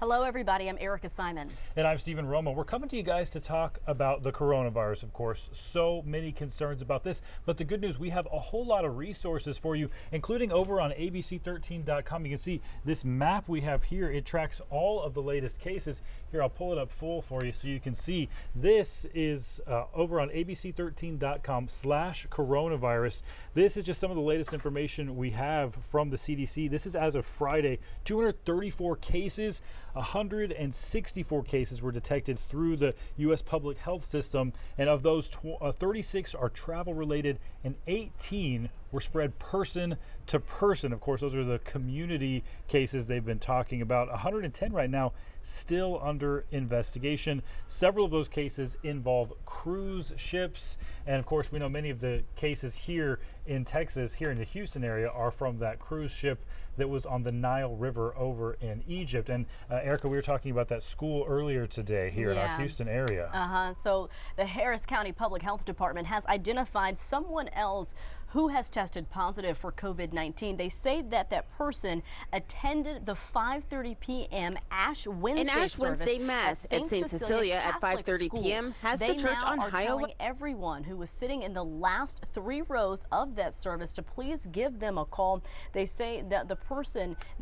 Hello, everybody. I'm Erica Simon. And I'm Stephen Romo. We're coming to you guys to talk about the coronavirus, of course. So many concerns about this. But the good news, we have a whole lot of resources for you, including over on abc13.com. You can see this map we have here. It tracks all of the latest cases. Here, I'll pull it up full for you so you can see. This is over on abc13.com/coronavirus. This is just some of the latest information we have from the CDC. This is as of Friday. 234 cases. 164 cases were detected through the U.S. public health system, and of those, 36 are travel related and 18 were spread person to person. Of course, those are the community cases they've been talking about. 110 right now still under investigation. Several of those cases involve cruise ships, and of course we know many of the cases here in Texas, here in the Houston area, are from that cruise ship that was on the Nile River over in Egypt. And Erica, we were talking about that school earlier today here in our Houston area. So the Harris County Public Health Department has identified someone else who has tested positive for COVID-19. They say that that person attended the 5:30 p.m. Ash Wednesday Wednesday Mass at St. Cecilia at 5:30 p.m. has the church on high alert. They now are telling everyone who was sitting in the last 3 rows of that service to please give them a call. They say that the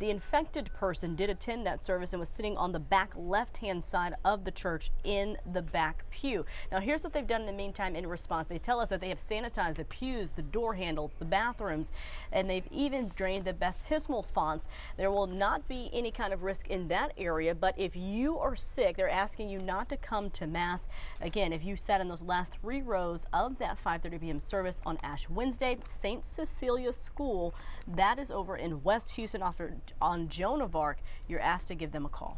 infected person did attend that service and was sitting on the back left-hand side of the church in the back pew. Now, here's what they've done in the meantime in response. They tell us that they have sanitized the pews, the door handles, the bathrooms, and they've even drained the baptismal fonts. There will not be any kind of risk in that area, but if you are sick, they're asking you not to come to Mass. Again, if you sat in those last 3 rows of that 5:30 p.m. service on Ash Wednesday, St. Cecilia School, that is over in West Houston on Joan of Arc, you're asked to give them a call.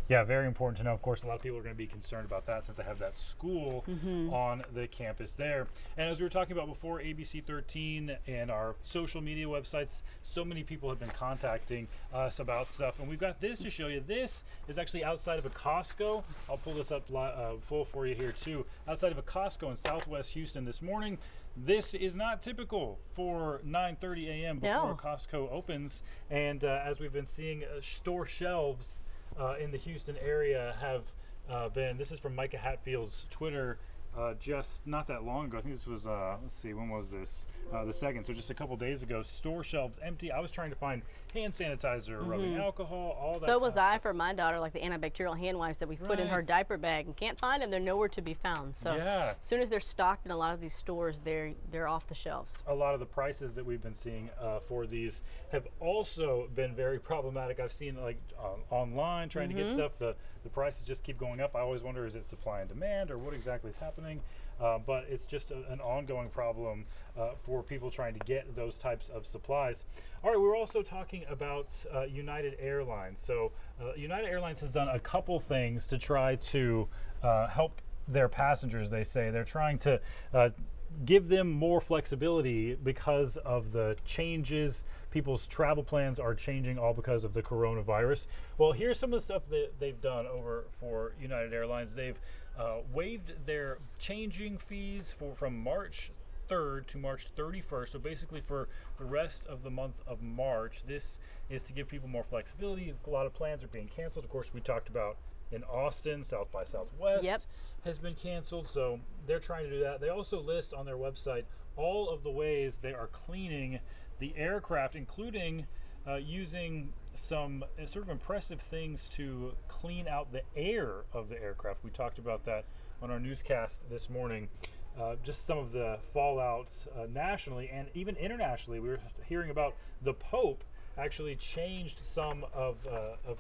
Yeah, very important to know. Of course, a lot of people are going to be concerned about that since they have that school on the campus there. And as we were talking about before, ABC 13 and our social media websites, so many people have been contacting us about stuff. And we've got this to show you. This is actually outside of a Costco. I'll pull this up full for you here too. Outside of a Costco in Southwest Houston this morning. This is not typical for 9:30 a.m. before Costco opens. And as we've been seeing, store shelves in the Houston area have been, this is from Micah Hatfield's Twitter just not that long ago. I think this was, let's see, when was this? The 2nd, so just a couple days ago. Store shelves empty. I was trying to find hand sanitizer, rubbing alcohol, all that. So was I for my daughter, like the antibacterial hand wipes that we put in her diaper bag, and can't find them. They're nowhere to be found. So as soon as they're stocked in a lot of these stores, they're off the shelves. A lot of the prices that we've been seeing for these have also been very problematic. I've seen like online trying to get stuff, the prices just keep going up. I always wonder, is it supply and demand or what exactly is happening? But it's just an ongoing problem for people trying to get those types of supplies. All right, we were also talking about United Airlines. So United Airlines has done a couple things to try to help their passengers. They say they're trying to give them more flexibility because of the changes. People's travel plans are changing all because of the coronavirus. Well, here's some of the stuff that they've done over for United Airlines. They've waived their changing fees from March 3rd to March 31st. So basically for the rest of the month of March, this is to give people more flexibility. A lot of plans are being canceled. Of course, we talked about in Austin, South by Southwest has been canceled, so they're trying to do that. They also list on their website all of the ways they are cleaning the aircraft, including using some sort of impressive things to clean out the air of the aircraft. We talked about that on our newscast this morning. Just some of the fallout nationally and even internationally. We were hearing about the Pope actually changed some of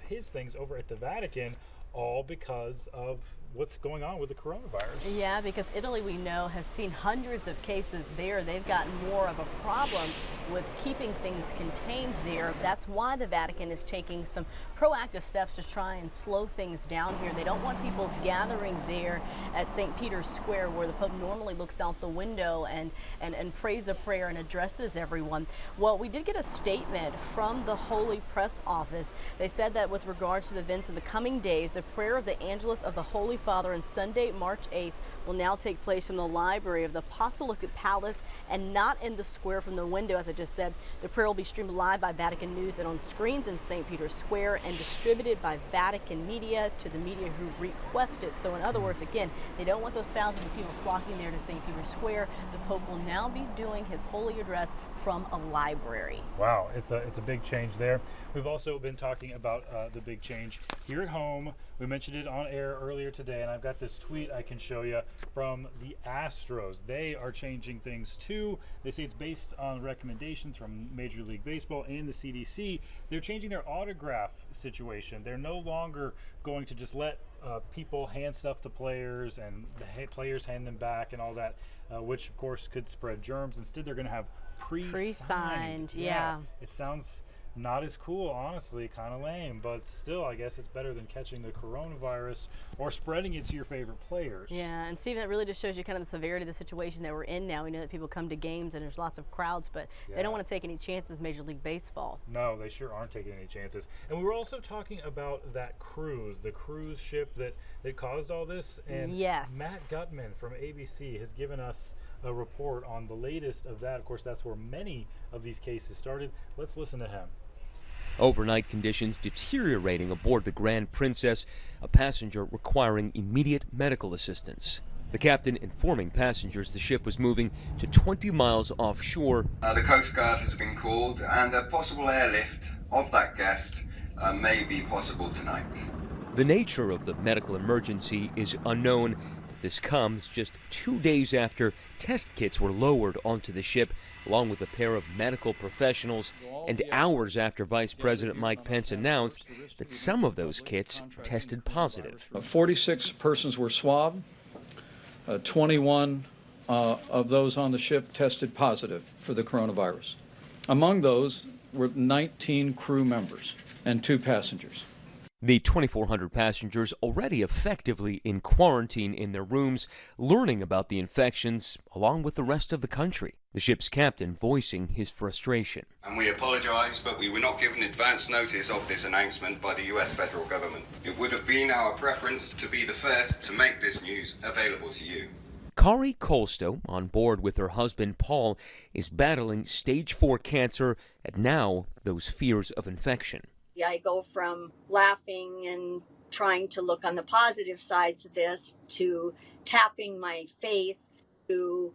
his things over at the Vatican, all because of what's going on with the coronavirus. Yeah, because Italy, we know, has seen hundreds of cases there. They've got more of a problem with keeping things contained there. That's why the Vatican is taking some proactive steps to try and slow things down here. They don't want people gathering there at St. Peter's Square, where the Pope normally looks out the window and prays a prayer and addresses everyone. Well, we did get a statement from the Holy Press Office. They said that with regards to the events of the coming days, the prayer of the Angelus of the Holy Father on Sunday, March 8th will now take place from the library of the Apostolic Palace and not in the square from the window, as I just said. The prayer will be streamed live by Vatican News and on screens in St. Peter's Square and distributed by Vatican Media to the media who request it. So in other words, again, they don't want those thousands of people flocking there to St. Peter's Square. The Pope will now be doing his holy address from a library. Wow, it's a big change there. We've also been talking about the big change here at home. We mentioned it on air earlier today, and I've got this tweet I can show you from the Astros. They are changing things too. They say it's based on recommendations from Major League Baseball and the CDC. They're changing their autograph situation. They're no longer going to just let people hand stuff to players and the players hand them back and all that, which of course could spread germs. Instead, they're going to have pre-signed. Yeah. It sounds not as cool, honestly, kind of lame, but still, I guess it's better than catching the coronavirus or spreading it to your favorite players. Yeah, and Stephen, that really just shows you kind of the severity of the situation that we're in now. We know that people come to games and there's lots of crowds, but they don't want to take any chances with Major League Baseball. No, they sure aren't taking any chances. And we were also talking about that cruise, the cruise ship that caused all this. And yes, Matt Gutman from ABC has given us a report on the latest of that. Of course, that's where many of these cases started. Let's listen to him. Overnight conditions deteriorating aboard the Grand Princess, a passenger requiring immediate medical assistance. The captain informing passengers the ship was moving to 20 miles offshore. The Coast Guard has been called, and a possible airlift of that guest may be possible tonight. The nature of the medical emergency is unknown. This comes just 2 days after test kits were lowered onto the ship, along with a pair of medical professionals, and hours after Vice President Mike Pence announced that some of those kits tested positive. 46 persons were swabbed. 21 of those on the ship tested positive for the coronavirus. Among those were 19 crew members and 2 passengers. The 2,400 passengers already effectively in quarantine in their rooms, learning about the infections along with the rest of the country. The ship's captain voicing his frustration. And we apologize, but we were not given advance notice of this announcement by the U.S. federal government. It would have been our preference to be the first to make this news available to you. Kari Kolstow, on board with her husband Paul, is battling stage 4 cancer and now those fears of infection. I go from laughing and trying to look on the positive sides of this to tapping my faith to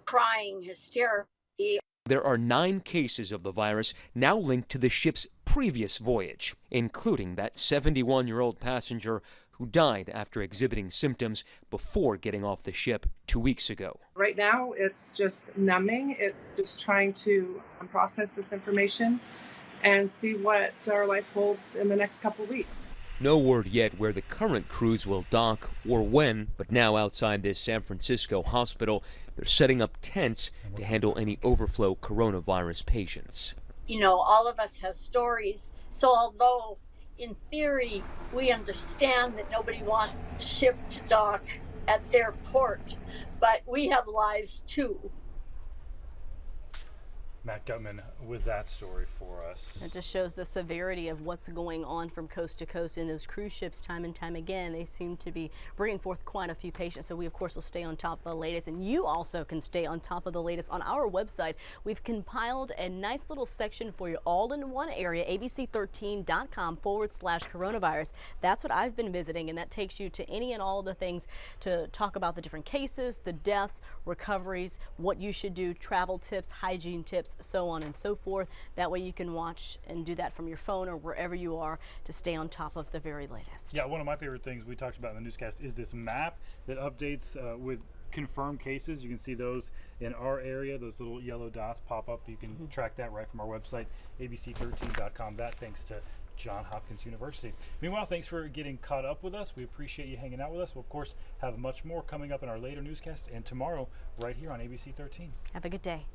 crying hysterically. There are 9 cases of the virus now linked to the ship's previous voyage, including that 71-year-old passenger who died after exhibiting symptoms before getting off the ship 2 weeks ago. Right now, it's just numbing. It's just trying to process this information and see what our life holds in the next couple weeks. No word yet where the current cruise will dock or when, but now outside this San Francisco hospital, they're setting up tents to handle any overflow coronavirus patients. You know, all of us have stories, so although in theory we understand that nobody wants a ship to dock at their port, but we have lives too. Matt Gutman with that story for us. It just shows the severity of what's going on from coast to coast in those cruise ships time and time again. They seem to be bringing forth quite a few patients, so we of course will stay on top of the latest, and you also can stay on top of the latest on our website. We've compiled a nice little section for you all in one area, abc13.com/coronavirus. That's what I've been visiting, and that takes you to any and all of the things to talk about the different cases, the deaths, recoveries, what you should do, travel tips, hygiene tips, so on and so forth. That way you can watch and do that from your phone or wherever you are to stay on top of the very latest. Yeah, one of my favorite things we talked about in the newscast is this map that updates with confirmed cases. You can see those in our area. Those little yellow dots pop up. You can track that right from our website, abc13.com. That thanks to Johns Hopkins University. Meanwhile, thanks for getting caught up with us. We appreciate you hanging out with us. We'll, of course, have much more coming up in our later newscasts and tomorrow right here on ABC 13. Have a good day.